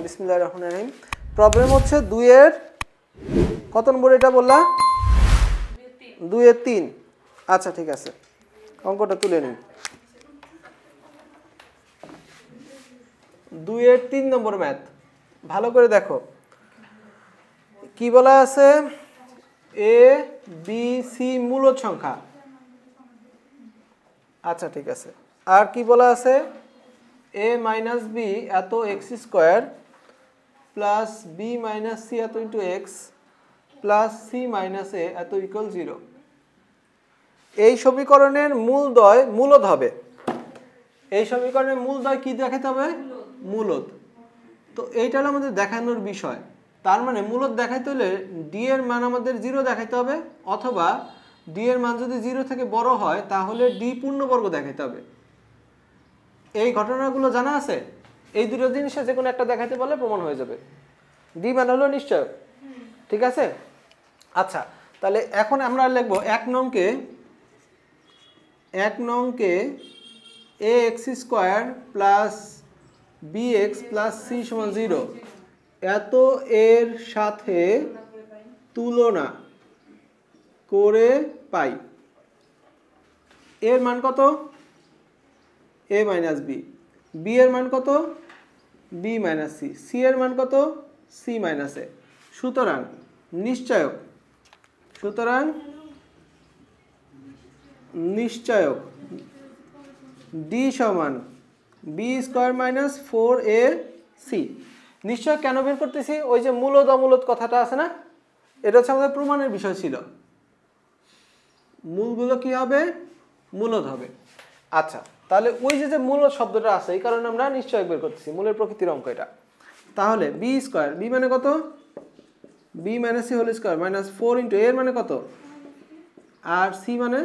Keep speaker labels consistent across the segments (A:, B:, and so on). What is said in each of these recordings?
A: বিসমিল্লাহির রহমানির রহিম। প্রবলেম হচ্ছে 2 এর কত নম্বর এটা বললা? 2 এর 3। আচ্ছা ঠিক আছে, অঙ্কটা তুলে নিন। 2 এর 3 নম্বর ম্যাথ। ভালো করে দেখো কি বলা আছে, এ বি সি মূলদ সংখ্যা। আচ্ছা ঠিক আছে, আর কি বলা আছে, a মাইনাস বি এত x square plus b minus c এত into x plus C minus a এত ইকুয়াল 0। এই সমীকরণের মূলদ হবে। এই সমীকরণের মূলদয় কি দেখাতে হবে? মূলদ। তো এইটা হলো আমাদের দেখানোর বিষয়। তার মানে মূলদ দেখাইতে হলে ডি এর মান আমাদের 0 দেখাইতে হবে, অথবা ডি এর মান যদি 0 থেকে বড় হয় তাহলে ডি পূর্ণবর্গ দেখাইতে হবে। এই ঘটনাগুলো জানা আছে? এই দুটো জিনিসে যে কোনো একটা দেখাইতে বলে প্রমাণ হয়ে যাবে। ডি মানে হলো নিশ্চয়, ঠিক আছে? আচ্ছা, তাহলে এখন আমরা লিখবো 1 নংকে a x square plus b x plus c সমান 0 এত এর সাথে তুলনা করে পাই। এর মান কত? এ মাইনাস বি। বি এর মান কত? B minus c. সি এর মান কত? সি মাইনাস এ। সুতরাং নিশ্চয়ক ডি সমান বি স্কোয়ার মাইনাস 4ac। নিশ্চয় কেন বের করতেছি? ওই যে মূলদ অমূলদ কথাটা আছে না, এটা হচ্ছে আমাদের প্রমাণের বিষয় ছিল। মূলগুলো কি হবে? মূলদ হবে। আচ্ছা, তাহলে ওই যে মূলদ শব্দটা আছে এই কারণে আমরা নিশ্চয়ক বের করতেছি, মূলের প্রকৃতির অঙ্ক এটা। তাহলে বি স্কোয়ার, বি মানে কত? B minus C whole square minus 4 into এর মানে কত? আর সি মানে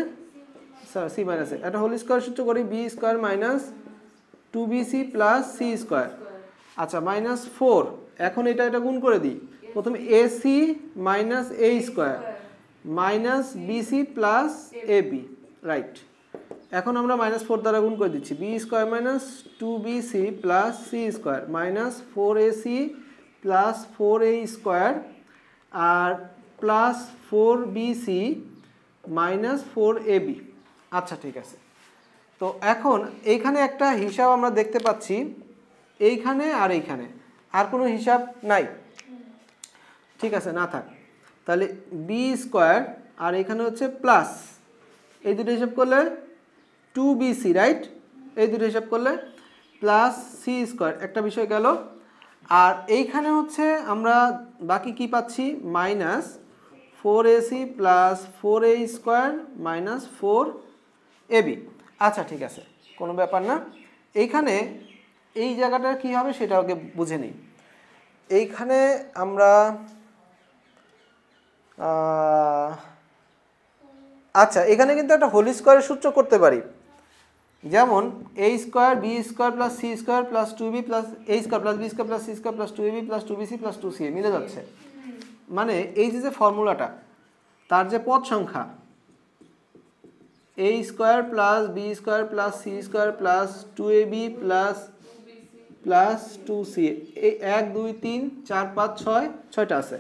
A: সি মাইনাস এ, এটা হোল স্কোয়ার সূত্র করি, B square minus 2bc plus C square. আচ্ছা, মাইনাস 4। এখন এটা গুণ করে দিই। প্রথমে AC minus A square minus BC plus A B, right. এখন আমরা মাইনাস 4 দ্বারা গুণ করে দিচ্ছি, B square minus 2bc plus C square minus 4ac plus 4a square আর প্লাস 4bc মাইনাস 4ab। আচ্ছা ঠিক আছে, তো এখন এইখানে একটা হিসাব আমরা দেখতে পাচ্ছি, এইখানে আর এইখানে আর কোনো হিসাব নাই, ঠিক আছে, না থাক। তাহলে বি স্কোয়ার আর এখানে হচ্ছে প্লাস, এই দুটো হিসাব করলে 2bc, রাইট। এই দুটো হিসাব করলে প্লাস সি স্কোয়ার, একটা বিষয় গেল। আর এইখানে হচ্ছে আমরা বাকি কি পাচ্ছি? Minus 4ac plus 4a square minus 4ab। আচ্ছা ঠিক আছে, কোনো ব্যাপার না। এইখানে এই জায়গাটা কি হবে সেটা আগে বুঝে নিই। এইখানে আমরা আচ্ছা, এখানে কিন্তু একটা হোল স্কোয়ারের সূত্র করতে পারি, যেমন a square B square plus C square plus 2b plus a square plus B square plus C square plus 2ab plus 2bc plus 2ca মিলে যাচ্ছে। মানে এই যে ফর্মুলাটা, তার যে পদ সংখ্যা a square plus B square plus C square plus 2ab plus plus 2ca, এই 1 2 3 4 5 6 6টা আছে,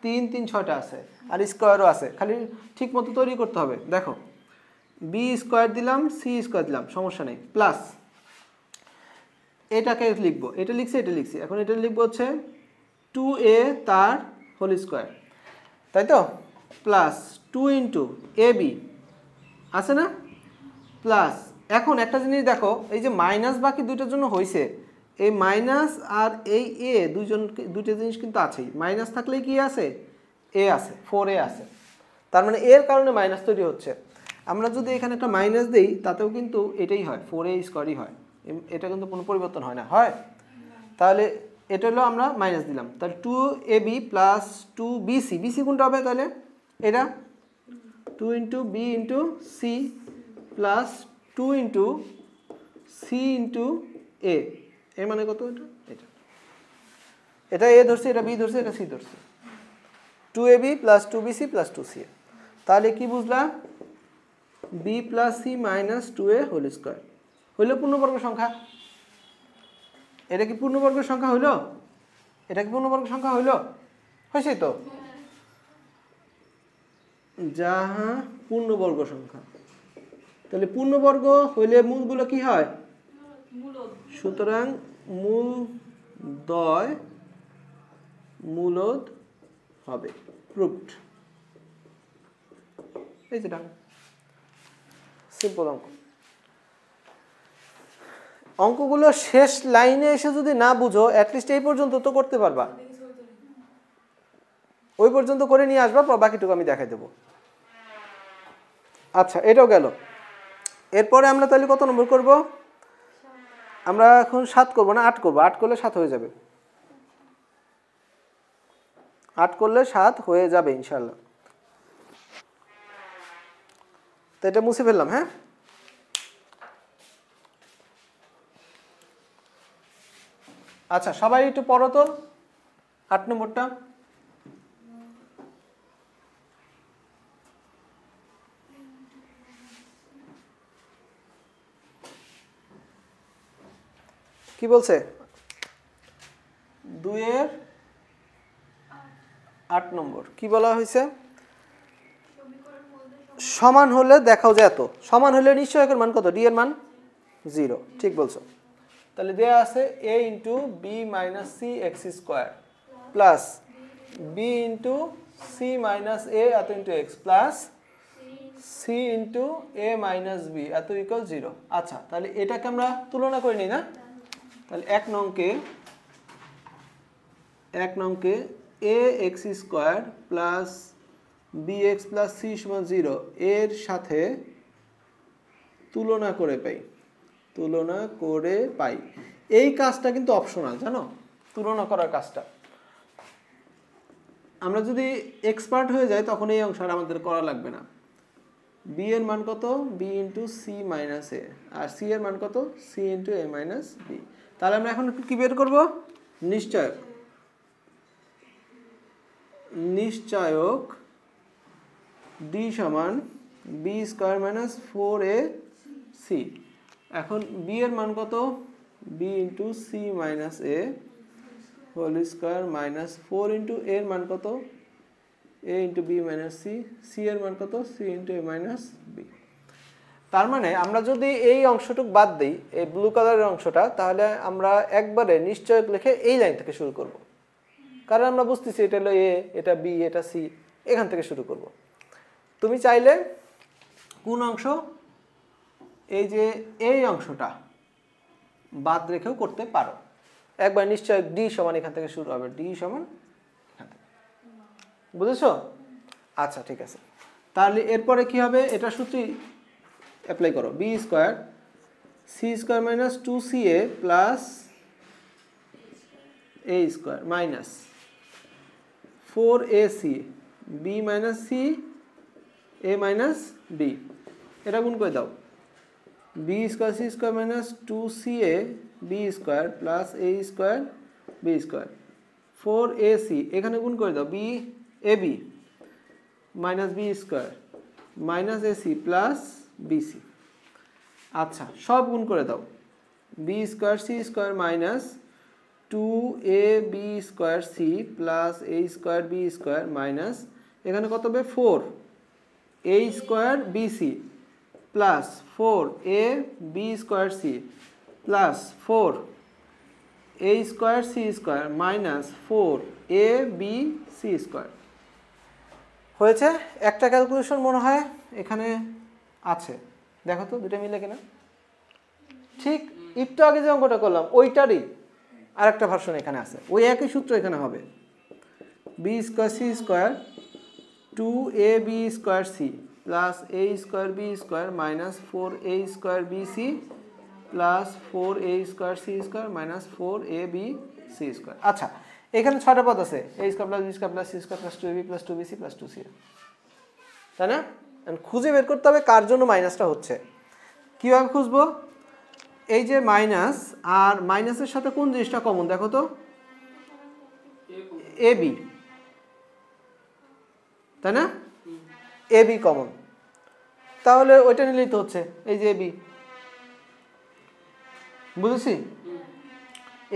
A: 3 3 6টা আছে, আর স্কোয়ারও আছে, খালি ঠিক মতো তৈরি করতে হবে। দেখো, বি স্কোয়ার দিলাম, সি স্কোয়ার দিলাম, সমস্যা নেই, প্লাস এটাকে লিখবো, এটা লিখছি, এটা লিখছি, এখন এটা লিখবো হচ্ছে 2a তার হোল স্কোয়ার, তাই তো, প্লাস 2 ইন্টু এ বি আছে না, প্লাস এখন একটা জিনিস দেখো, এই যে মাইনাস বাকি দুইটার জন্য হয়েছে, এই মাইনাস আর এই এ দুইটা জিনিস কিন্তু আছেই, মাইনাস থাকলেই কি আছে? এ আছে, 4a আছে, তার মানে এর কারণে মাইনাস তৈরি হচ্ছে। আমরা যদি এখানে একটা মাইনাস দিই তাতেও কিন্তু এটাই হয়, 4a স্কোয়ারই হয়, এটা কিন্তু কোনো পরিবর্তন হয় না, হয়। তাহলে এটা হলো আমরা মাইনাস দিলাম, তাহলে 2ab প্লাস 2bc, বিসি কোনটা হবে? তাহলে এটা 2 into b into c plus 2 into c into a, এর মানে কত? এটা এটা এ ধরছে, এটা বি ধরছে, এটা সি ধরছে, 2ab plus 2bc plus 2ca। তাহলে কি বুঝলাম? B plus C minus 2a whole square হইল পূর্ণবর্গ সংখ্যা। এটা কি পূর্ণবর্গ সংখ্যা হইল? এটা কি পূর্ণবর্গ সংখ্যা হইল? হয়েছে তো, যাহা পূর্ণবর্গ সংখ্যা। তাহলে পূর্ণবর্গ হইলে মূলগুলো কি হয়? সুতরাং মূলদ্বয় মূলদ হবে, প্রুভড। এই যেটা সিম্পল অঙ্ক। অঙ্কগুলো শেষ লাইনে এসে যদি না বুঝো, অ্যাটলিস্ট এই পর্যন্ত তো করতে পারবা, ওই পর্যন্ত করে নিয়ে আসবা, বাকিটুকু আমি দেখাই দেবো। আচ্ছা, এটাও গেল। এরপরে আমরা তাহলে কত নম্বর করব? আমরা এখন 7 করব না, 8 করব। 8 করলে 7 হয়ে যাবে, 8 করলে 7 হয়ে যাবে ইনশাল্লাহ। তো এটা মুছে ফেললাম। হ্যাঁ, আচ্ছা সবাই একটু পড়ো তো 8 নম্বরটা। কি বলছে? 2-এর 8 নম্বর কি বলা হয়েছে? সমান হলে দেখাও যে এত, সমান হলে নিশ্চয়কের মান কত? ডি এর মান 0। ঠিক বলছো। তাহলে দেয়া আছে a into b minus c x square plus b into c minus a এত into x plus c into a minus b এত ইকুয়াল 0। আচ্ছা, তাহলে এটাকে আমরা তুলনা করে নিই না? তাহলে 1 নংকে a x square plus b x plus c সমান 0 এর সাথে তুলনা করে পাই। এই কাজটা কিন্তু অপশনাল, জানো, তুলনা করার কাজটা। আমরা যদি এক্সপার্ট হয়ে যাই তখন এই অংশটা আমাদের করা লাগবে না। বি এর মান কত? B into c minus a, আর সি এর মান কত? C into a minus b. তাহলে আমরা এখন কি বের করব? নিশ্চয়ক ডি সমান বি স্কোয়ার মাইনাস 4ac। এখন বি এর মান কত? B into c minus a whole square minus 4 into এর মান কত? A into b minus c. C এর মান কত? C into a minus b. তার মানে আমরা যদি এই অংশটুকু বাদ দিই, এই ব্লু কালারের অংশটা, তাহলে আমরা একবারে নিশ্চয়ক লিখে এই লাইন থেকে শুরু করব। কারণ আমরা বুঝতেছি এটা হলো এ, এটা বি, এটা সি, এখান থেকে শুরু করব। তুমি চাইলে কোন অংশ? এই যে এই অংশটা বাদ রেখেও করতে পারো। একবার নিশ্চয় ডি সমান এখান থেকে শুরু হবে, ডি সমান এখান থেকে। বুঝেছো? আচ্ছা ঠিক আছে। তাহলে এরপরে কি হবে? এটা সূত্রই অ্যাপ্লাই করো। B square C square minus 2ca plus a square minus 4ac b minus c a minus b. এটা গুণ করে দাও। B square C square minus 2ca b square plus a square B square 4ac এখানে গুণ করে দাও। B a b minus b square minus ac plus bc. আচ্ছা, সব গুণ করে দাও। B square C square minus 2ab square C plus a square B square minus এখানে কত হবে? 4a square BC plus 4ab square C plus 4a square C square minus 4ab C square. হয়েছে? একটা ক্যালকুলেশন মনে হয় এখানে আছে, দেখো তো দুটো মিলে কিনা। ঠিক একটু আগে যে অঙ্কটা করলাম ওইটারই আরেকটা ভার্সন এখানে আছে, ওই একই সূত্র এখানে হবে। B square C square 2ab square C plus a square B square minus 4a square b c plus 4a square C square minus 4ab C square. আচ্ছা, এখানে 6টা পদ আছে, a square plus B square plus C square plus 2ab plus 2bc plus 2c, তাই না? খুঁজে বের করতে হবে কার জন্য মাইনাসটা হচ্ছে। কীভাবে খুঁজবো? এই যে মাইনাস আর মাইনাসের সাথে কোন জিনিসটা কমন দেখো তো? এবি, তাই না? এবি কমন, তাহলে ওইটা নিলেই তো হচ্ছে। এই যে এবি, বুঝেছি?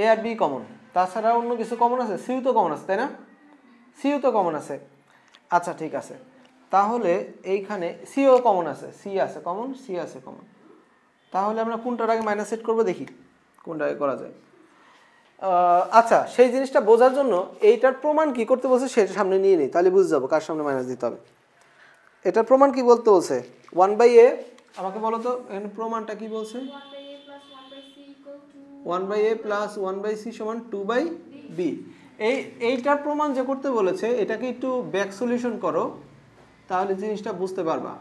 A: এ আর বি কমন, তাছাড়া অন্য কিছু কমন আছে? সিইউ তো কমন আছে, তাই না? সিইউ তো কমন আছে। আচ্ছা ঠিক আছে, তাহলে এইখানে সিও কমন আছে, সি আছে কমন, সি আছে কমন। তাহলে আমরা কোনটার আগে মাইনাস সেট করবো, দেখি কোনটা আগে করা যায়। আচ্ছা, সেই জিনিসটা বোঝার জন্য এইটার প্রমাণ কি করতে বলছে সেটা সামনে নিয়ে নিই, তাহলে বুঝে যাবো কার সামনে মাইনাস দিতে হবে। এটার প্রমাণ কি বলতে বলছে? 1/a, আমাকে বলো তো এখানে প্রমাণটা কি বলছে? 1/a প্লাস 1/c সমান 2/b। এইটার প্রমাণ যে করতে বলেছে, এটাকে একটু ব্যাক সলিউশন করো, তাহলে জিনিসটা বুঝতে পারবা।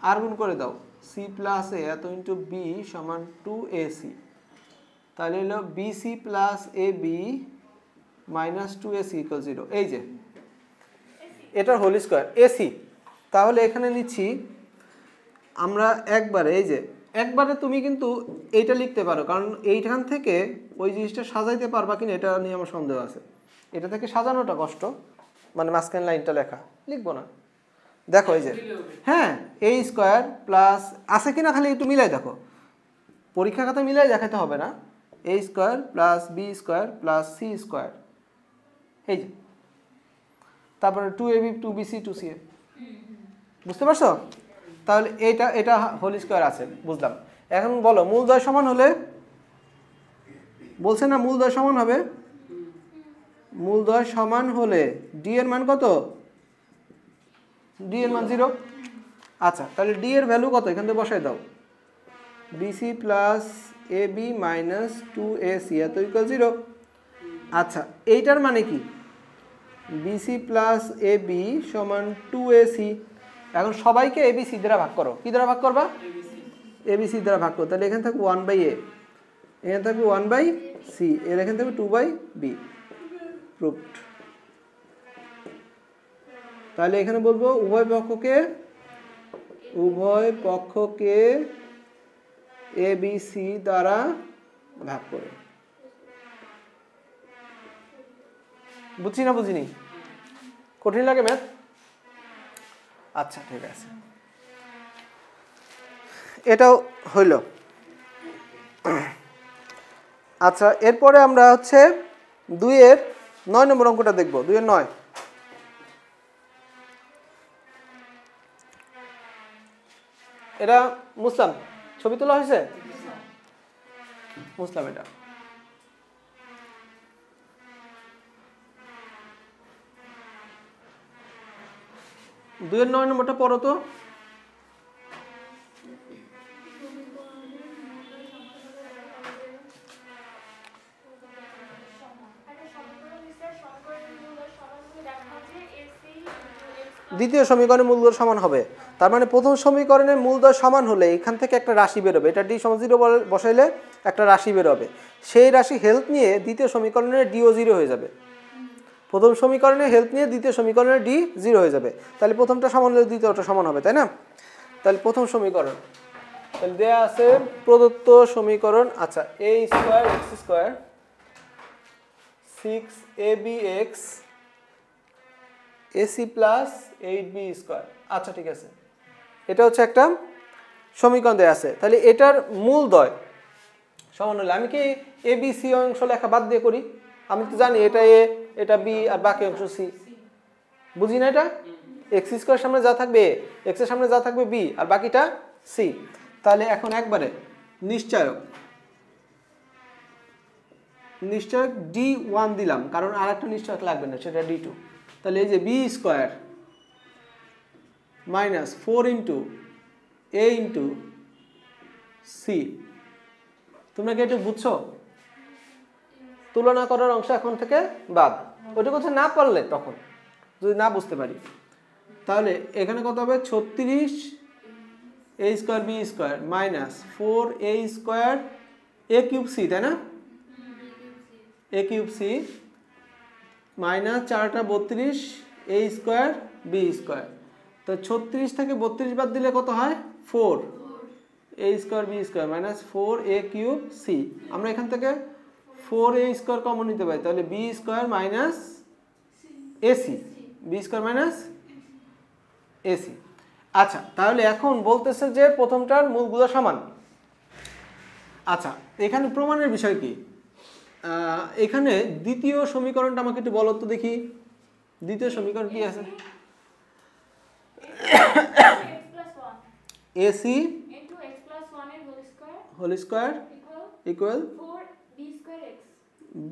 A: আর গুণ করে দাও, c প্লাস a এত ইন্টু b সমান 2ac, তাহলে হলো bc plus ab minus 2ac equal 0। এই যে এটার হোল স্কোয়ার ac। তাহলে এখানে নিচ্ছি আমরা একবারে, এই যে একবারে তুমি কিন্তু এইটা লিখতে পারো, কারণ এইখান থেকে ওই জিনিসটা সাজাইতে পারবা কিনা এটা নিয়ে আমার সন্দেহ আছে। এটা থেকে সাজানোটা কষ্ট, মানে মাঝখানে লাইনটা লেখা লিখবো না। দেখো এই যে হ্যাঁ, a স্কোয়ার প্লাস আছে কিনা খালি একটু মিলাই দেখো, পরীক্ষা খাতা মিলাই দেখাতে হবে না। a square plus b square plus c square, এই যে তারপরে 2ab 2bc 2ca, বুঝতে পারছো? তাহলে এটা হোল স্কোয়ার আছে, বুঝলাম। এখন বলো মূলদ্বয় সমান হলে, বলছে না মূলদ্বয় সমান হবে, মূলদ্বয় সমান হলে ডি এর মান কত? ডি এর মান 0। আচ্ছা, তাহলে ডি এর ভ্যালু কত এখান থেকে বসাই দাও, bc plus ab minus 2ac এত ইকুয়াল 0। আচ্ছা, এইটার মানে কি? bc প্লাস ab সমান 2ac। এখন সবাইকে abc দ্বারা ভাগ করো, কি দ্বারা ভাগ করবা? abc দ্বারা ভাগ করো, তাহলে এখানে থাকবে 1/a, এখানে থাকবে 1/c, এর এখানে থাকবে 2/b। প্রুভড। তাহলে এখানে বলবো উভয় পক্ষকে abc দ্বারা ভাগ করে। বুঝছি না বুঝিনি? কঠিন লাগে ম্যাথ? আচ্ছা ঠিক আছে, এটাও হইল। আচ্ছা, এরপরে আমরা হচ্ছে 2-এর 9 নম্বর অঙ্কটা দেখব। 2-এর 9, এটা মুসলাম, ছবি তোলা হয়েছে মুসলাম। এটা 2-এর 9 নম্বরটা পড়ো তো। দ্বিতীয় সমীকরণের মূলদয় সমান হবে, তার মানে প্রথম সমীকরণের মূলদয় সমান হলে এখান থেকে একটা রাশি বেরোবে, এটা ডি সমান 0 বসাইলে একটা রাশি বেরোবে, সেই রাশি হেল্প নিয়ে দ্বিতীয় সমীকরণের ডিও 0 হয়ে যাবে। প্রথম সমীকরণের হেল্প নিয়ে দ্বিতীয় সমীকরণের ডি 0 হয়ে যাবে, তাহলে প্রথমটা সমান হলে দ্বিতীয়টা সমান হবে, তাই না? তাহলে প্রথম সমীকরণ, তাহলে দেয়া আছে প্রদত্ত সমীকরণ। আচ্ছা, a square x square 6abx ac plus 8b square. আচ্ছা ঠিক আছে, এটা হচ্ছে একটা সমীকরণ দেয়া আছে। তাহলে এটার মূলদ্বয় সমান হলে আমি কি এ বি সি অংশ লেখা বাদ দিয়ে করি? আমি তো জানি এটা এ, এটা বি, আর বাকি অংশ সি। বুঝি না এটা? এক্স স্কোয়ার সামনে যা থাকবে এ, এক্স এর সামনে যা থাকবে বি, আর বাকিটা সি। তাহলে এখন একবারে নিশ্চয়ক D1 দিলাম, কারণ আর একটা নিশ্চয়ক লাগবে না, সেটা D2। তাহলে এই যে বি স্কোয়ার মাইনাস 4 ইন্টু এ ইন্টু সি। তোমরা কি এটা বুঝছো? তুলনা করার অংশ এখন থেকে বাদ, ওইটা কথা না পারলে তখন যদি না বুঝতে পারি, তাহলে এখানে কত হবে? 36 a square B square minus 4a square a cube c, তাই না? a কিউব সি মাইনাস 4টা 32 a স্কোয়ার বি স্কোয়ার। তো 36 থেকে 32 বাদ দিলে কত হয়? 4 a square B square minus 4a cube c. আমরা এখান থেকে 4a স্কোয়ার কমন নিতে পারি, তাহলে b square minus ac, b square minus ac. আচ্ছা, তাহলে এখন বলতেছে যে প্রথমটার মূলগুলো সমান। আচ্ছা, এখানে প্রমাণের বিষয় কি? এখানে দ্বিতীয় সমীকরণটা আমাকে একটু বলো তো দেখি। দ্বিতীয় সমীকরণ কি আছে? AC whole square equal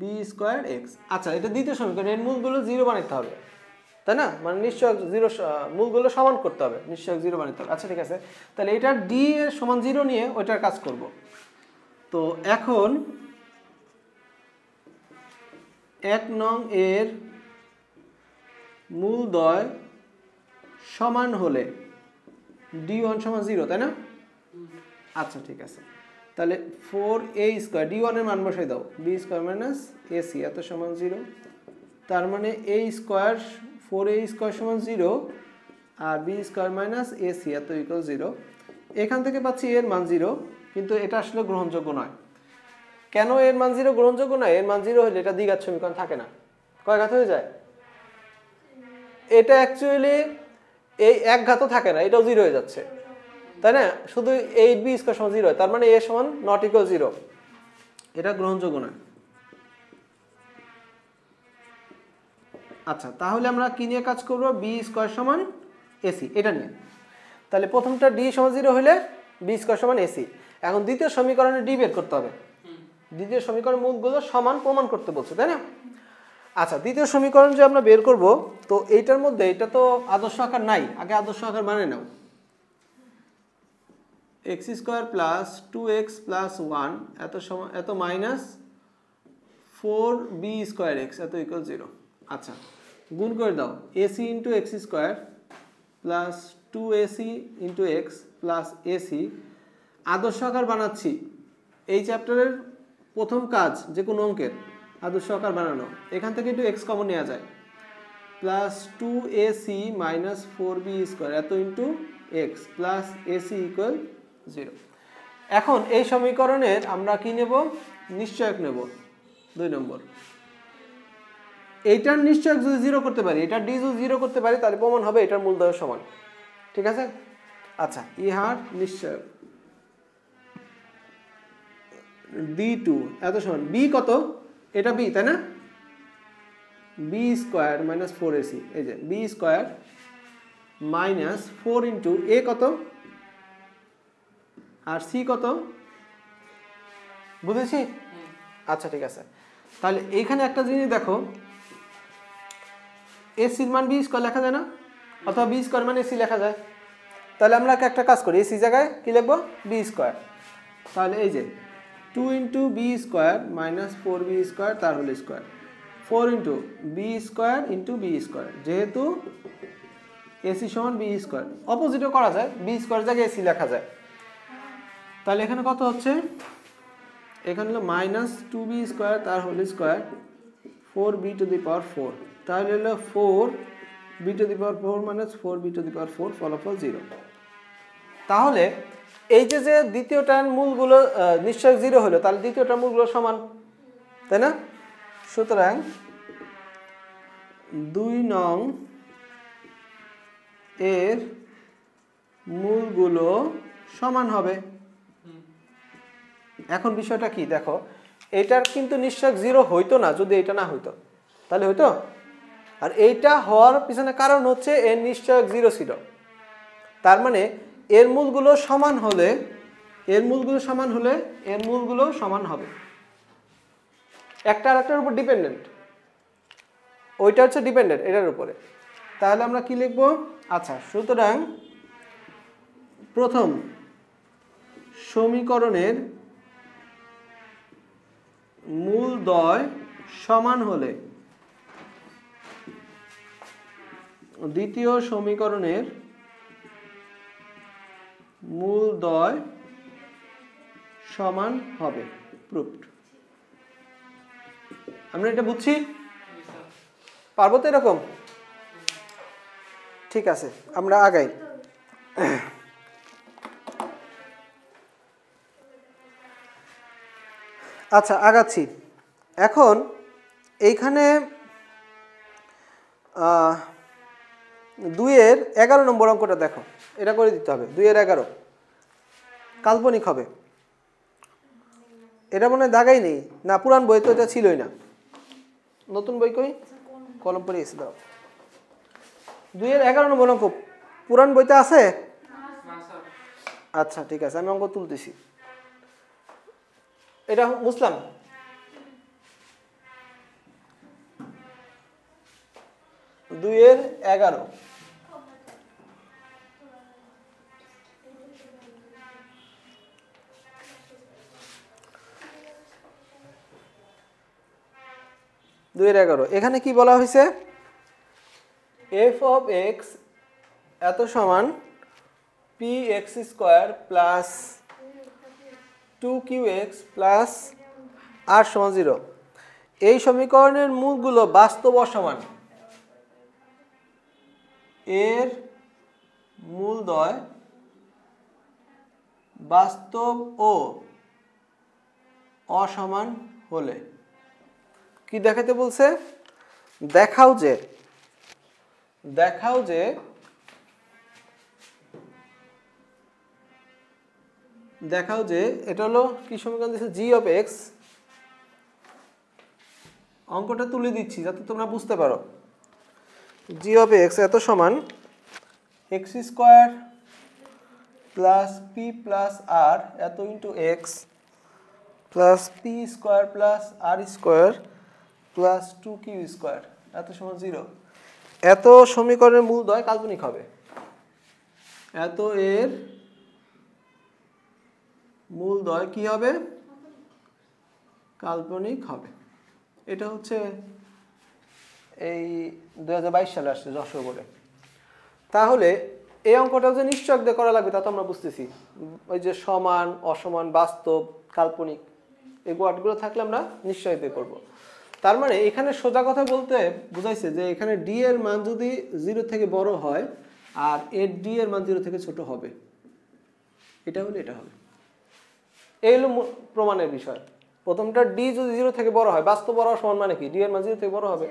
A: b square x। আচ্ছা, এটা দ্বিতীয় সমীকরণ, এর মূলগুলো 0 বানাতে হবে, তাই না? মানে নিশ্চয়ক 0 মূলগুলো সমান করতে হবে, নিশ্চয়ক 0 বানাতে হবে। আচ্ছা ঠিক আছে, তাহলে এটা d এর সমান 0 নিয়ে ওইটার কাজ করব। তো এখন 1 নং এর মূলদ্বয় সমান হলে d1 সমান 0, তাই না? আচ্ছা ঠিক আছে, তাহলে 4a স্কয়ার d1 এর মান বসাই দাও, b স্কয়ার মাইনাস ac এত সমান 0। তার মানে a স্কয়ার 4a স্কয়ার সমান 0 আর b স্কয়ার মাইনাস ac এত ইকুয়াল 0। এখান থেকে পাচ্ছি এর মান 0, কিন্তু এটা আসলে গ্রহণযোগ্য নয়। কেন এর মান 0 গ্রহণযোগ্য নয়? এর মান 0 হলে এটা দ্বিঘাত সমীকরণ থাকে না, কয় ঘাত হয়ে যায়? এটা অ্যাকচুয়ালি এই এক ঘাতও থাকে না, এটাও 0 হয়ে যাচ্ছে, তাই না? শুধু 8b স্কয়ার সমান 0 হয়, তার মানে a সমান নট ইকুয়াল 0, এটা গ্রহণযোগ্য নয়। আচ্ছা, তাহলে আমরা কি নিয়ে কাজ করব? b স্কয়ার সমান ac, এটা নিয়ে। তাহলে প্রথমটা d সমান 0 হলে b স্কয়ার সমান ac। এখন দ্বিতীয় সমীকরণে d বের করতে হবে, দ্বিতীয় সমীকরণের মূলগুলো সমান প্রমাণ করতে বলছে, তাই না? আচ্ছা, দ্বিতীয় সমীকরণ যে আমরা বের করব, তো এইটার মধ্যে এটা তো আদর্শ আকার নাই, আগে আদর্শ আকার বানিয়ে নাও। x square plus 2x plus 1 এত সমান এত মাইনাস 4b স্কয়ার x এত ইকুয়াল 0। আচ্ছা, গুণ করে দাও, ac into x square plus 2ac into x plus ac। আদর্শ আকার বানাচ্ছি, এই চ্যাপ্টারের প্রথম কাজ যে কোনো অঙ্কের আদর্শ আকার বানানো। এখান থেকে একটু x কমন নেওয়া যায়, plus 2ac minus 4b square এত into x plus ac equal 0। এখন এই সমীকরণের আমরা কি নেব? নিশ্চয়ক নেব 2 নম্বর। এইটার নিশ্চয়ক যদি 0 করতে পারি, এটার d যদি 0 করতে পারি, তাহলে প্রমাণ হবে এটার মূলদ্বয় সমান, ঠিক আছে? আচ্ছা, ইহার নিশ্চয়ক d2 এত সমান b কত? এটা b, তাই না? b স্কয়ার মাইনাস 4ac, এই যে b square minus 4 into a কত আর c কত, বুঝেছি? আচ্ছা ঠিক আছে, তাহলে এইখানে একটা জিনিস দেখো, ac এর মান b স্কয়ার লেখা যায় না, অথবা b স্কয়ার মানে ac লেখা যায়। তাহলে আমরা একটা কাজ করি, ac জায়গায় কি লিখব? b square. তাহলে এই যে 2 into b square minus 4b square তার whole square, 4 into b square into b square, যেহেতু ac সমান b স্কয়ার, অপোজিটও করা যায়, b স্কয়ার জায়গায় ac লেখা যায়। তাহলে এখানে কত হচ্ছে? এখানে হলো মাইনাস 2b স্কয়ার তার whole square 4b to the power 4, তাহলে হলো 4b to the power 4 minus 4b to the power 4, ফলাফল 0। তাহলে এই যে যে দ্বিতীয়টার মূলগুলো নিশ্চয় 0 হলো, তাহলে দ্বিতীয়টার মূলগুলো সমান, তাই না? সুতরাং 2 নং এর মূলগুলো সমান হবে। এখন বিষয়টা কি দেখো, এটার কিন্তু নিশ্চয় 0 হইতো না যদি এটা না হইতো, তাহলে হইতো? আর এইটা হওয়ার পিছনে কারণ হচ্ছে এর নিশ্চয়ক 0 ছিল, তার মানে এর মূলগুলো সমান হলে এর মূলগুলো সমান হবে। একটা আরেকটার উপর ডিপেন্ডেন্ট, ওইটা হচ্ছে ডিপেন্ডেন্ট এটার উপরে। তাহলে আমরা কি লিখব? আচ্ছা, সুতরাং প্রথম সমীকরণের মূলদ্বয় সমান হলে দ্বিতীয় সমীকরণের মূলদ্বয় সমান হবে, প্রুফড। আমরা এটা বুঝছি? পারবো তো এরকম? ঠিক আছে, আমরা আগাই। আচ্ছা, আগাচ্ছি। এখন এইখানে 2-এর 11 নম্বর অঙ্কটা দেখো, এটা করে দিতে হবে। 2-এর 11 কাল্পনিক হবে। এটা মনে হয় দাগাই নেই না, পুরান বই তো এটা ছিলই না। নতুন বই কই? কলম পড়ে গেছে দাও। 2-11 নম্বর অঙ্ক পুরান বইতে আছে? আচ্ছা ঠিক আছে, আমি অঙ্ক তুলতেছি। এটা বুঝলাম। দুইয়ের 11 এখানে কি বলা হয়েছে? f of x এত সমান px square plus 2qx plus r সমান 0। এই সমীকরণের মূলগুলো বাস্তব অসমান। এর মূলদ্বয় বাস্তব ও অসমান হলে কি দেখাতে বলছে? দেখাও যে এটা হলো কি সমীকরণ দিয়েছে? g of x। অঙ্কটা তুলে দিচ্ছি যাতে তোমরা বুঝতে পারো। g of x এত সমান x square plus p plus r এত into x plus p square plus r square plus 2q square এত সমান 0। এত সমীকরণের মূলদ্বয় কাল্পনিক হবে। এত এর মূলদ্বয় কি হবে? কাল্পনিক হবে। এটা হচ্ছে এই 2022 সালে আসছে যশোর বোর্ডে। তাহলে এই অঙ্কটা যে নিশ্চয়ক দিয়ে করা লাগবে তা তো আমরা বুঝতেছি। ওই যে সমান, অসমান, বাস্তব, কাল্পনিক এই ওয়ার্ডগুলো থাকলে আমরা নিশ্চয়ক দিয়ে করব। তার মানে এখানে সোজা কথা বলতে বুঝাইছে যে এখানে ডি এর মান যদি 0 থেকে বড় হয় আর এর ডি এর মান 0 থেকে ছোট হবে, এটা হলে এটা হবে। এই হলো প্রমাণের বিষয়। প্রথমটা ডি যদি 0 থেকে বড় হয়, বাস্তব বড় সমান মানে কি? ডি এর মান 0 থেকে বড় হবে,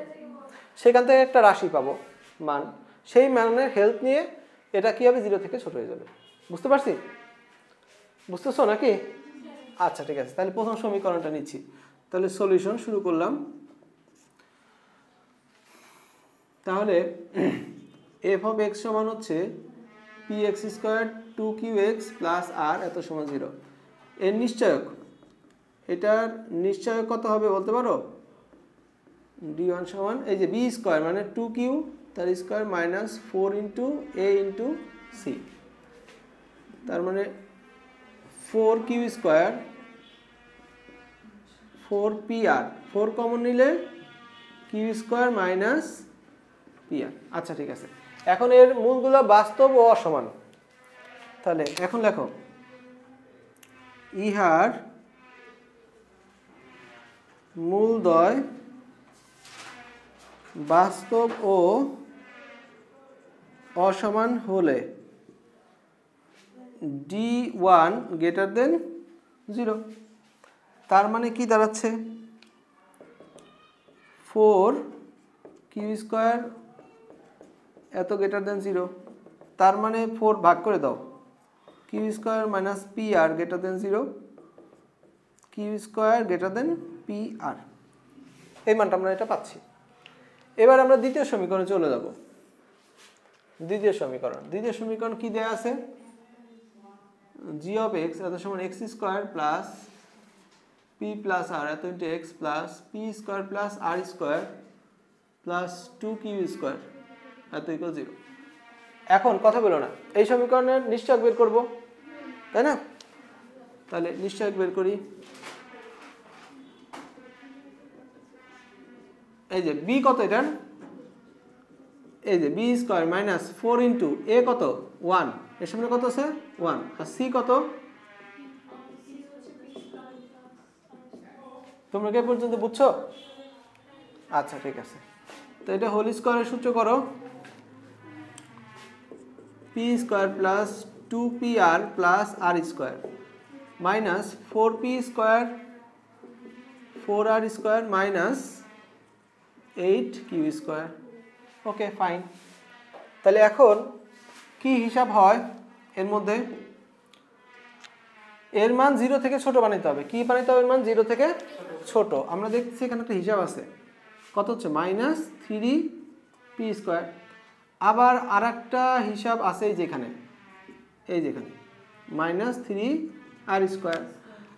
A: সেখান থেকে একটা রাশি পাবো মান, সেই মানের হেল্প নিয়ে এটা কি হবে? 0 থেকে ছোট হয়ে যাবে। বুঝতে পারছি? বুঝতেছো নাকি? আচ্ছা ঠিক আছে, তাহলে প্রথম সমীকরণটা নিচ্ছি। তাহলে সলিউশন শুরু করলাম। তাহলে f of x সমান হচ্ছে px square 2qx plus r এত সমান 0। এর নিশ্চয়ক, এটার নিশ্চয়ক কত হবে বলতে পারো? d1 সমান এই যে b স্কয়ার মানে 2q তার square minus 4 into a into c, তার মানে 4q স্কয়ার 4pr, 4 কমন নিলে q স্কয়ার মাইনাস pr। আচ্ছা ঠিক আছে, এখন এর মূলগুলো বাস্তব ও অসমান। তাহলে এখন লেখো ইহার মূলদ্বয় বাস্তব ও অসমান হলে d1 গ্রেটার দেন 0। তার মানে কি দাঁড়াচ্ছে? 4q স্কয়ার এত গ্রেটার দেন 0, তার মানে 4 ভাগ করে দাও, q square minus pr greater than 0, q square greater than pr। এই মানটা আমরা এটা পাচ্ছি। এবার আমরা দ্বিতীয় সমীকরণে চলে যাব। দ্বিতীয় সমীকরণ কি দেয়া আছে? g of x এত সমান x square plus p plus r এত into x plus p square plus r square plus 2q square এত ইকুয়াল 0। এখন কথা বলো না, এই সমীকরণের নিশ্চয়ক বের করব, তাই না? তাহলে নিশ্চয়ক বের করি। এই যে b কত এটার? এই যে b square minus 4 into a কত? 1, এর সামনে কত আছে? 1, আর c কত? তোমরা কি পর্যন্ত বুঝছো? আচ্ছা ঠিক আছে, তো এটা হোল স্কয়ারের সূত্র করো। p square plus 2pr plus r square minus 4p square 4r square minus 8q square. Okay fine. তাহলে এখন কি হিসাব হয় এর মধ্যে? এর মান 0 থেকে ছোট বানাইতে হবে। কি বানাইতে হবে? এর মান 0 থেকে ছোট। আমরা দেখতেছি এখানে একটা হিসাব আছে, কত হচ্ছে -3p²। আবার আরেকটা হিসাব আছে এই যেখানে, -3r²।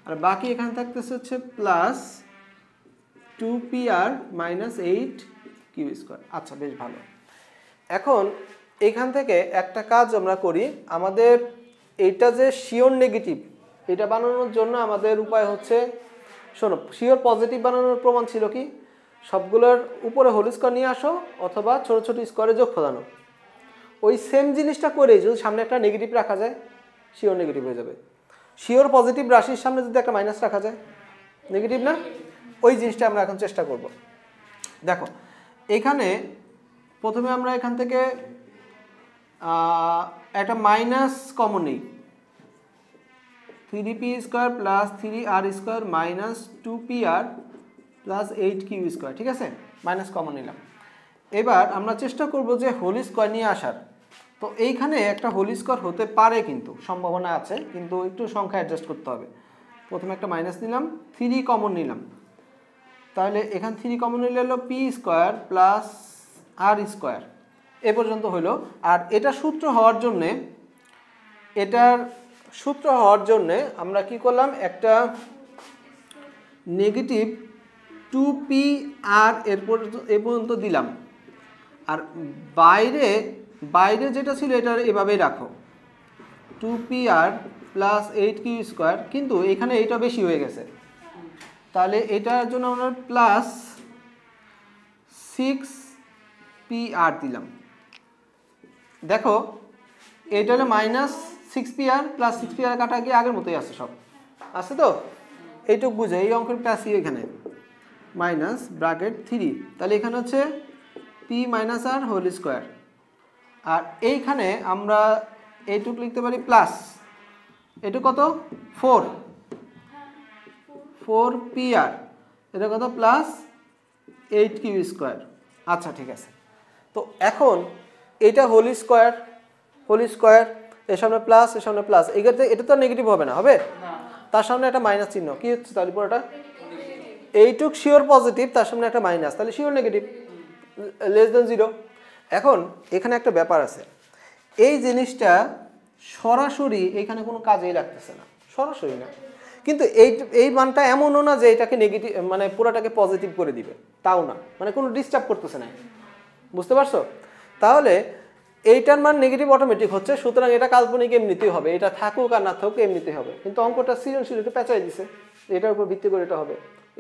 A: আর বাকি এখানে থাকতেছে হচ্ছে +2pr -8q²। আচ্ছা, বেশ ভালো। এখন এখান থেকে একটা কাজ আমরা করি, আমাদের এইটা যে শিওর নেগেটিভ, এটা বানানোর জন্য আমাদের উপায় হচ্ছে, শোনো, শিওর পজিটিভ বানানোর প্রমাণ ছিল কি, সবগুলোর উপরে হোল স্কোয়ার নিয়ে আসো অথবা ছোট ছোট স্কোয়ারে যোগফল আনো। ওই সেম জিনিসটা করে যদি সামনে একটা নেগেটিভ রাখা যায়, শিওর নেগেটিভ হয়ে যাবে। শিওর পজিটিভ রাশির সামনে যদি একটা মাইনাস রাখা যায়, নেগেটিভ না? ওই জিনিসটা আমরা এখন চেষ্টা করব। দেখো এখানে প্রথমে আমরা এখান থেকে একটা মাইনাস কমন নিই, 3p² + 3r² -2pr + 8q²। ঠিক আছে, মাইনাস কমন নিলাম। এবার আমরা চেষ্টা করব যে হোল স্কোয়ার নিয়ে আসার। তো এইখানে একটা হোল স্কোয়ার হতে পারে, কিন্তু সম্ভাবনা আছে, কিন্তু একটু সংখ্যা অ্যাডজাস্ট করতে হবে। প্রথমে একটা মাইনাস নিলাম, 3 কমন নিলাম, তাহলে এখান 3 কমন নিলে হলো p² + r²। এ পর্যন্ত হলো। আর এটা সূত্র হওয়ার জন্যে আমরা কি করলাম, একটা নেগেটিভ 2pr এ পর্যন্ত দিলাম। আর বাইরে যেটা ছিল এটা এভাবেই রাখো, 2pr + 8q²। কিন্তু এখানে এটা বেশি হয়ে গেছে, তাহলে এটার জন্য আমরা +6pr দিলাম। দেখো এটা হলো -6pr + 6pr কাটা গিয়ে আগের মতোই আছে, সব আছে তো, এইটুকু বুঝে এই অঙ্কের প্লাসই এখানে -3। তাহলে এখানে হচ্ছে p - r²। আর এইখানে আমরা এইটুকু লিখতে পারি প্লাস, এটুকু কত 4pr, এটা কত +8q²। আচ্ছা, ঠিক আছে। তো এখন এটা হোল স্কোয়ার, এর সামনে প্লাস, এর সামনে প্লাস, এটা তো নেগেটিভ হবে না, হবে? তার সামনে একটা মাইনাস চিহ্ন, কি হচ্ছে তাহলে পুরোটা? এইটুক শিওর পজিটিভ, তার সামনে একটা মাইনাস, তাহলে শিওর নেগেটিভ, <0 এখন এখানে একটা ব্যাপার আছে, এই জিনিসটা সরাসরি এখানে কোনো কাজেই লাগতেছে না, সরাসরি না, কিন্তু এই মানটা এমনও না যে এটাকে নেগেটিভ মানে পুরোটাকে পজিটিভ করে দিবে, তাও না, মানে কোনো ডিস্টার্ব করতেছে না, বুঝতে পারছো? তাহলে এইটার মান নেগেটিভ অটোমেটিক হচ্ছে, সুতরাং এটা কাল্পনিক এমনিতেই হবে, এটা থাকুক আর না থাকুক এমনিতেই হবে। কিন্তু অঙ্কটা সৃজনশীল একটু পেঁচাই দিছে, এটার উপর ভিত্তি করে এটা হবে,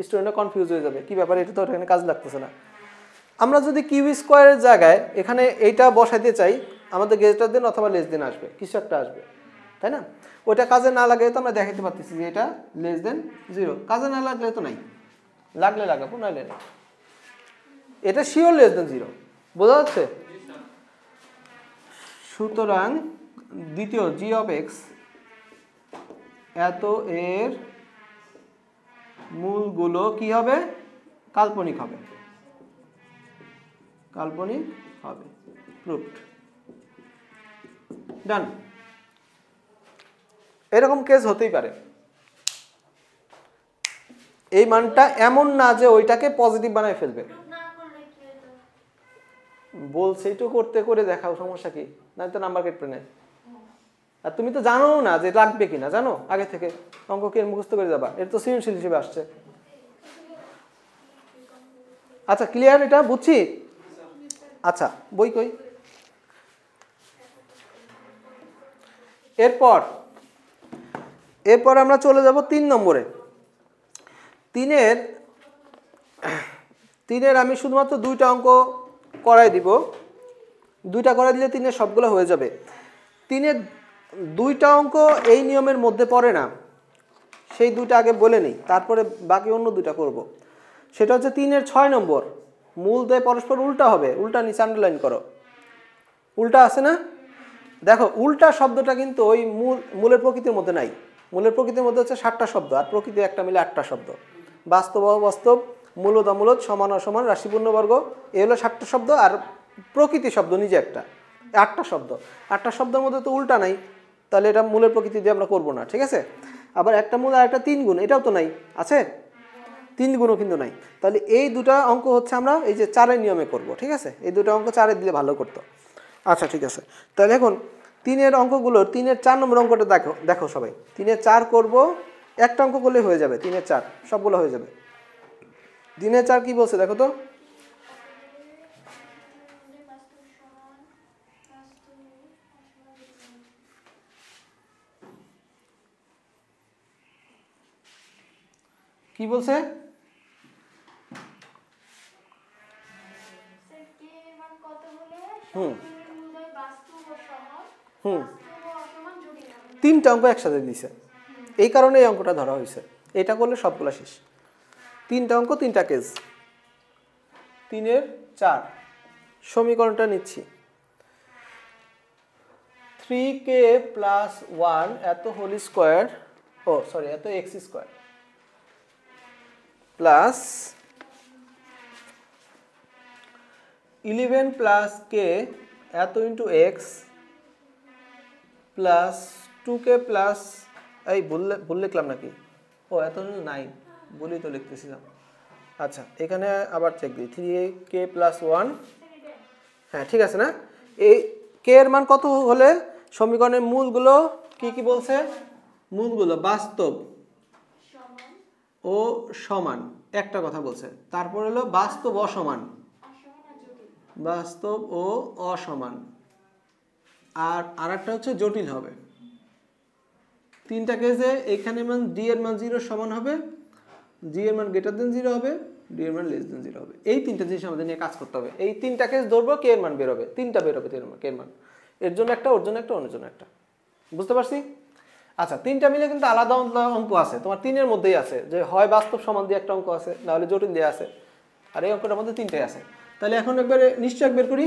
A: স্টুডেন্টরা কনফিউজ হয়ে যাবে, কি ব্যাপার, এটা তো এখানে কাজ লাগতেছে না। আমরা যদি q² জায়গায় এখানে এইটা বসাইতে চাই, আমাদের গ্রেটার দেন অথবা লেস দেন আসবে, কিছু একটা আসবে, তাই না? ওইটা কাজে না লাগে তো আমরা দেখাতে পারতেছি যে এটা <0। কাজে না লাগলে তো নাই, লাগলে লাগাবো, নাহলে না। এটা শিওর <0, বোঝা যাচ্ছে? সুতরাং দ্বিতীয় g(x) এত এর মূলগুলো কি হবে? কাল্পনিক হবে, প্রুভড, ডান। এরকম কেস হতেই পারে, এই মানটা এমন না যে ওইটাকে পজিটিভ বানায় ফেলবে, বলছে একটু করতে করে দেখাও, সমস্যা কি? না তো নাম্বার কেটে নেয়। আর তুমি তো জানো না যে লাগবে কিনা, জানো আগে থেকে অঙ্ক কি মুখস্থ করে যাবা, এটা তো সৃজনশীল হিসেবে আসছে। আচ্ছা, ক্লিয়ার, এটা বুঝছি। আচ্ছা, বই কই? এরপর আমরা চলে যাব 3 নম্বরে। তিনের আমি শুধুমাত্র 2টা অঙ্ক করাই দিব, 2টা করাই দিলে 3-এর সবগুলো হয়ে যাবে। 3-এর 2টা অঙ্ক এই নিয়মের মধ্যে পড়ে না, সেই 2টা আগে বলে নিই, তারপরে বাকি অন্য 2টা করব। সেটা হচ্ছে 3-এর 6 নম্বর, মূল দিয়ে পরস্পর উল্টা হবে, উল্টা নিচে আন্ডারলাইন করো, উল্টা আছে না? দেখো উল্টা শব্দটা কিন্তু ওই মূলের প্রকৃতির মধ্যে নাই, মূলের প্রকৃতির মধ্যে হচ্ছে 7টা শব্দ, আর প্রকৃতি একটা মিলে 8টা শব্দ, বাস্তব অবাস্তব, মূলদ অমূলদ, সমান অসমান, রাশিপূর্ণ বর্গ, এই হলো 7টা শব্দ, আর প্রকৃতি শব্দ নিজে একটা, 8টা শব্দ। 8টা শব্দের মধ্যে তো উল্টা নাই, তাহলে এটা মূলের প্রকৃতি দিয়ে আমরা করবো না, ঠিক আছে? আবার একটা মূল আর একটা 3 গুণ, এটাও তো নাই, আছে 3 গুণও কিন্তু নাই। তাহলে এই দুটো অঙ্ক হচ্ছে আমরা এই যে 4-এর নিয়মে করব, ঠিক আছে? এই দুটো অঙ্ক 4-এ দিলে ভালো করতো। আচ্ছা ঠিক আছে, তাহলে এখন 3-এর অঙ্কগুলোর 3-এর 4 নম্বর অঙ্কটা দেখো সবাই। 3-এর 4 করব, একটা অঙ্ক করলে হয়ে যাবে। 3-এর 4 সবগুলো হয়ে যাবে। 3-এর 4 কি বলছে দেখো তো? কি বলছে? তিনটা অঙ্ক একসাথে দিছে, এই কারণে এই অঙ্কটা ধরা হয়েছে। এটা করলে সবগুলো শেষ। 3টা অঙ্ক 3টা কেস। 3-এর 4 সমীকরণটা নিচ্ছি। 3k + 1 এত হোল স্কোয়ার, এত এক্স স্কোয়ার প্লাস 11 + k এত into x plus 2k plus এই ভুল লিখলাম নাকি? এত 9 বলি তো লিখতেছিলাম। আচ্ছা এখানে আবার চেক দিই। 3k + 1, হ্যাঁ ঠিক আছে না? এই k এর মান কত হলে সমীকরণের মূলগুলো কি বলছে? মূলগুলো বাস্তব ও সমান, একটা কথা বলছে। তারপর হলো বাস্তব অসমান, বাস্তব ও অসমান, আর আরেকটা হচ্ছে জটিল হবে। 3টা কেসে এখানে মান d এর মান 0 সমান হবে, g এর মান > 0 হবে, d এর মান <0 হবে। এই 3টা জিনিস আমাদের নিয়ে কাজ করতে হবে। এই 3টা কেস ধরবো, k এর মান বের হবে, 3টা বের হবে k এর মান। এর জন্য একটা, ওর জন্য একটা, অন্যের জন্য একটা। বুঝতে পারছি? আচ্ছা 3টা মিলে কিন্তু আলাদা অঙ্ক আছে, তোমার 3-এর মধ্যেই আছে, যে হয় বাস্তব সমান দিয়ে একটা অঙ্ক আছে, না হলে জটিল দিয়ে আছে, আর এই অঙ্কটার মধ্যে 3টাই আছে। তাহলে এখন একবারে নিশ্চয়ক বের করি।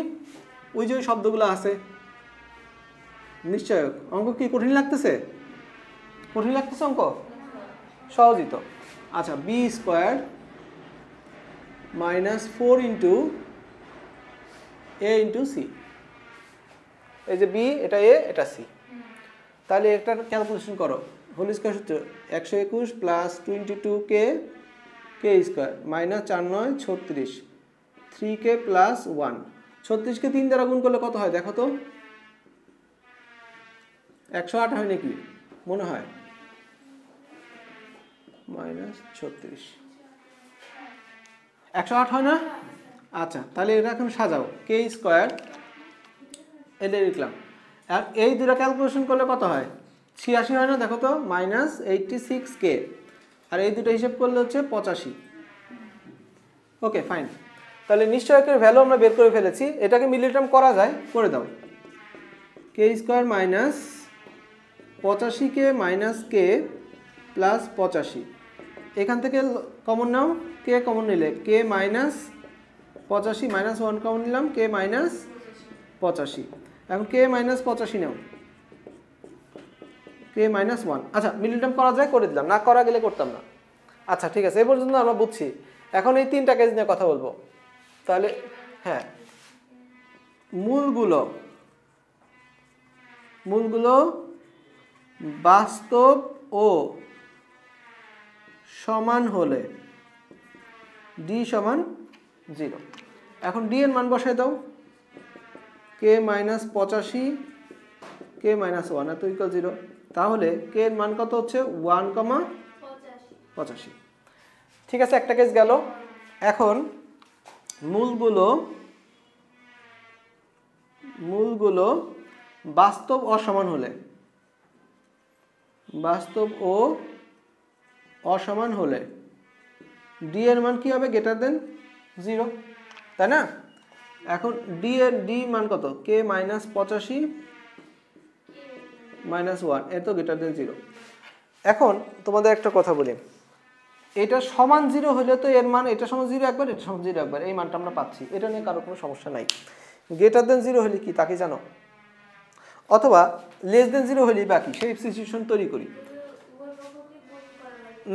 A: ওই যে ওই শব্দগুলো আছে নিশ্চয়ক। অঙ্ক কি কঠিন লাগতেছে? কঠিন লাগতেছে অঙ্ক? সহজই তো। আচ্ছা b² - 4 × a × c, এই যে b এটা a এটা c। তাহলে এটার ক্যালকুলেশন করো। হোল স্কয়ার সূত্র 121 + 22k k² - 4 9 36, 3k + 1। 36কে 3 দ্বারা গুণ করলে কত হয় দেখো তো? 108 হয় নাকি মনে হয়? -36 108 হয় না? আচ্ছা তাহলে এটা এখন সাজাও। k² এটা লিখলাম, আর এই দুটো ক্যালকুলেশন করলে কত হয়? 86 হয় না দেখো তো? -86k, আর এই দুটো হিসাব করলে হচ্ছে 85। Okay fine. তাহলে নিশ্চয়কের ভ্যালু আমরা বের করে ফেলেছি। এটাকে মিডল টার্ম করা যায়, করে দাও। k² - 85k - k + 85, এখান থেকে কমন নাও, k কমন নিলে k - 85 -1 কমন নিলাম, k - 85। এখন k - 85 নাও, k - 1। আচ্ছা মিডল টার্ম করা যায়, করে দিলাম, না করা গেলে করতাম না। আচ্ছা ঠিক আছে, এই পর্যন্ত আমরা বুঝছি। এখন এই 3টা কেস নিয়ে কথা বলবো। তাহলে হ্যাঁ, মূলগুলো বাস্তব ও সমান হলে d = 0। এখন d এর মান বসায় দাও। k - 85 k - 1 এত = 0। তাহলে k এর মান কত হচ্ছে? 1, 85। ঠিক আছে, একটা কেস গেল। এখন মূলগুলো বাস্তব অসমান হলে, বাস্তব ও অসমান হলে d এর মান কি হবে? <0, তাই না? এখন d মান কত? k - 85 - 1 এত <0। এখন তোমাদের একটা কথা বলি, এটা সমান 0 হলে তো এর মান এটা সমান 0 একবার, এটা সমান 0 একবার, এই মানটা আমরা পাচ্ছি, এটা নিয়ে কারো কোনো সমস্যা নাই। <0 হলে কি তা কি জানো? অথবা <0 হলেই বাকি, সেই সিচুয়েশন তৈরি করি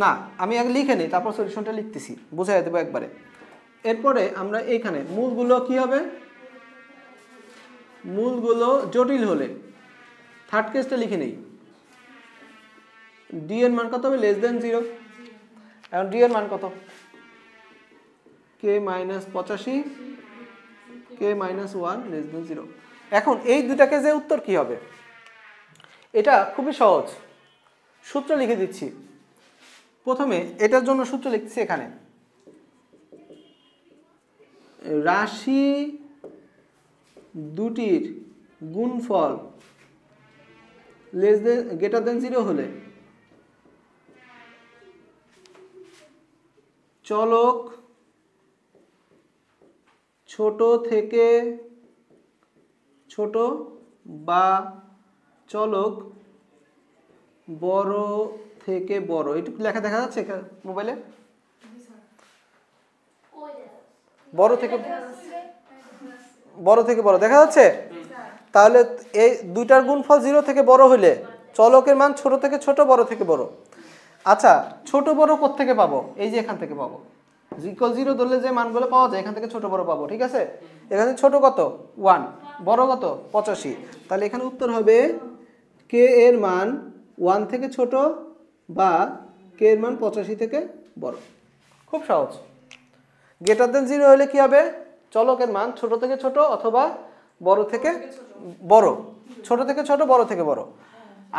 A: না, আমি আগে লিখে নিই, তারপর সলিউশনটা লিখতেছি, বুঝাই দেবো একবারে। এরপরে আমরা এইখানে মূলগুলো কি হবে? মূলগুলো জটিল হলে থার্ড কেসটা লিখে নেই। ডি এর মান কত হবে লেস দেন 0। এখন ডি এর মান কত কে মাইনাস 85 কে মাইনাস 1 লেস দেন 0। এখন এই দুটাকে যে উত্তর কি হবে, এটা খুবই সহজ, সূত্র লিখে দিচ্ছি। প্রথমে এটার জন্য সূত্র লিখছি এখানে, রাশি দুটির গুণফল লেস দেন গ্রেটার দেন 0 হলে চলক ছোট থেকে ছোট বা চলক বড় থেকে বড়, এটুকু লেখা দেখা যাচ্ছে মোবাইলে, বড় থেকে বড় দেখা যাচ্ছে। তাহলে এই দুইটার গুণফল 0 থেকে বড় হলে চলকের মান ছোট থেকে ছোট বড় থেকে বড়। আচ্ছা ছোট বড় কোত্থেকে পাবো, এই যে এখান থেকে পাবো, ইকুয়াল 0 ধরলে যে মানগুলো পাওয়া যায় এখান থেকে ছোট বড় পাবো, ঠিক আছে। এখানে ছোট কত 1, বড় কত 85। তাহলে এখানে উত্তর হবে কে এর মান 1 থেকে ছোট বা কে এর মান 85 থেকে বড়। খুব সহজ। গ্রেটার দেন 0 হলে কি হবে, চলকের মান ছোট থেকে ছোট অথবা বড় থেকে বড়, ছোট থেকে ছোট বড় থেকে বড়।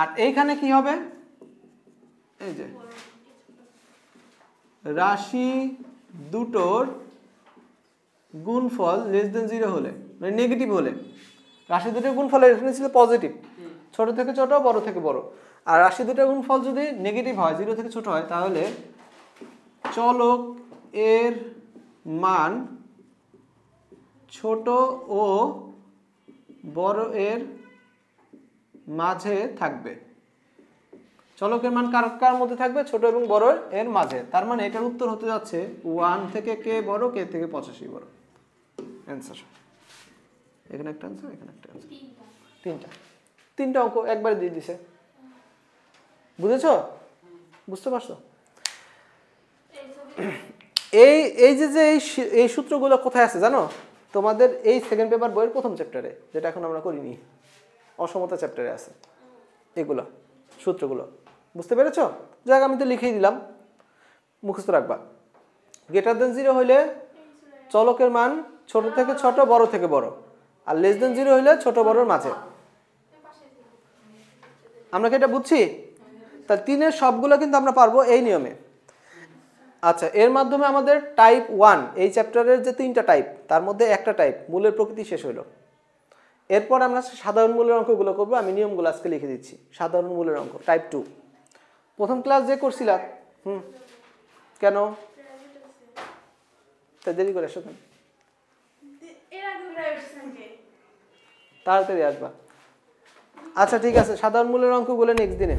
A: আর এইখানে কি হবে, এই যে রাশি দুটোর গুণফল লেস দেন 0 হলে, মানে নেগেটিভ হলে, রাশি দুটোর গুণফল এখানে ছিল পজিটিভ, ছোট থেকে ছোট বড় থেকে বড়। আর রাশি দুটোর গুণফল যদি নেগেটিভ হয় 0 থেকে ছোট হয়, তাহলে চলক এর মান ছোট ও বড় এর মাঝে থাকবে। চলকের মান কার কার মধ্যে থাকবে, ছোট এবং বড় এর মাঝে। তার মানে এটার উত্তর হতে যাচ্ছে 1 থেকে কে বড়, কে থেকে 85 বড়। অ্যান্সার এখানে একটা অ্যান্সার, এখানে একটা অ্যান্সার, তিনটা অঙ্ক একবারে দিয়ে দিছে। বুঝেছো, বুঝতে পারছো? এই যে এই সূত্রগুলো কোথায় আছে জানো, তোমাদের এই সেকেন্ড পেপার বইয়ের প্রথম চ্যাপ্টারে, যেটা এখন আমরা করিনি, অসমতা চ্যাপ্টারে আছে এগুলো সূত্রগুলো। বুঝতে পেরেছো? যাক আমি তো লিখেই দিলাম, মুখস্থ রাখবা। গ্রেটার দেন 0 হইলে চলকের মান ছোট থেকে ছোট বড় থেকে বড়, আর লেস দেন 0 হইলে ছোট বড়র মাঝে। আমরা কি এটা বুঝছি? তা 3-এর সবগুলো কিন্তু আমরা পারবো এই নিয়মে। আচ্ছা, এর মাধ্যমে আমাদের টাইপ 1 এই চ্যাপ্টারের যে 3টা টাইপ, তার মধ্যে একটা টাইপ মূলের প্রকৃতি শেষ হইল। এরপর আমরা সাধারণ মূলের অঙ্কগুলো করবো। আমি নিয়মগুলো আজকে লিখে দিচ্ছি। সাধারণ মূলের অঙ্ক টাইপ 2 প্রথম ক্লাস যে করছিলাম। কেন তা দেরি করে আসো, কেন তাড়াতাড়ি আসবা? আচ্ছা ঠিক আছে, সাধারণ মূলের অঙ্কগুলো নেক্সট দিনে।